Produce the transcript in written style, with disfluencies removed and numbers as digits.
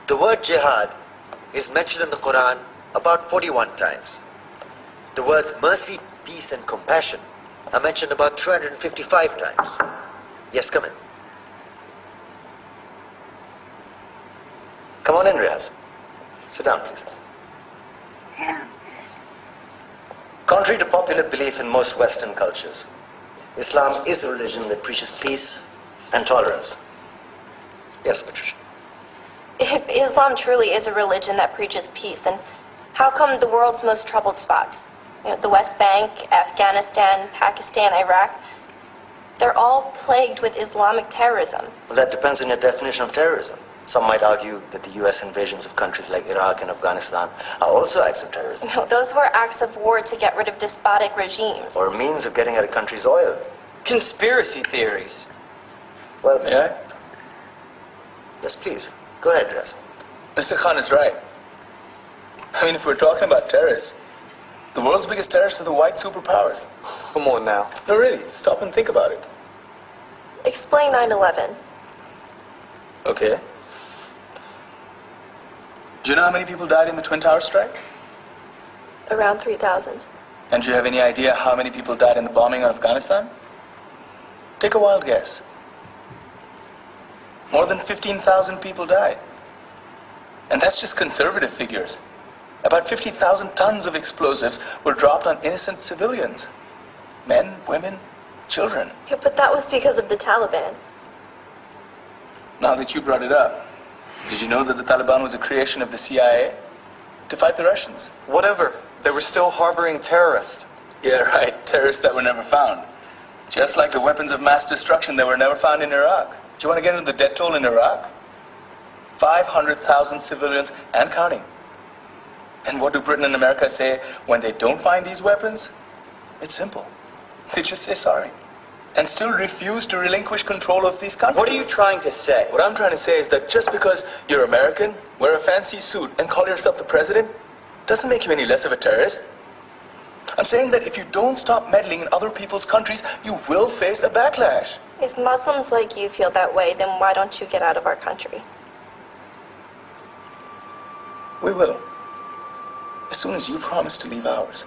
The word jihad is mentioned in the Quran about 41 times. The words mercy, peace, and compassion are mentioned about 355 times. Yes, come in. Come on in, Riaz. Sit down, please. Contrary to popular belief in most Western cultures, Islam is a religion that preaches peace and tolerance. Yes, Patricia. If Islam truly is a religion that preaches peace, then how come the world's most troubled spots, the West Bank, Afghanistan, Pakistan, Iraq, they're all plagued with Islamic terrorism? Well, that depends on your definition of terrorism. Some might argue that the US invasions of countries like Iraq and Afghanistan are also acts of terrorism. No, those were acts of war to get rid of despotic regimes. Or a means of getting at a country's oil. Conspiracy theories. Well, May I? Yes, please. Go ahead, Riaz. Mr. Khan is right. I mean, if we're talking about terrorists, the world's biggest terrorists are the white superpowers. Come on now. No, really, stop and think about it. Explain 9/11. Okay. Do you know how many people died in the Twin Towers strike? Around 3,000. And do you have any idea how many people died in the bombing of Afghanistan? Take a wild guess. More than 15,000 people died. And that's just conservative figures. About 50,000 tons of explosives were dropped on innocent civilians. Men, women, children. Yeah, but that was because of the Taliban. Now that you brought it up, did you know that the Taliban was a creation of the CIA to fight the Russians? Whatever. They were still harboring terrorists. Yeah, right. Terrorists that were never found. Just like the weapons of mass destruction that were never found in Iraq. Do you want to get into the death toll in Iraq? 500,000 civilians and counting. And what do Britain and America say when they don't find these weapons? It's simple. They just say sorry. And still refuse to relinquish control of these countries. What are you trying to say? What I'm trying to say is that just because you're American, wear a fancy suit, and call yourself the president, doesn't make you any less of a terrorist. I'm saying that if you don't stop meddling in other people's countries, you will face a backlash. If Muslims like you feel that way, then why don't you get out of our country? We will. As soon as you promise to leave ours.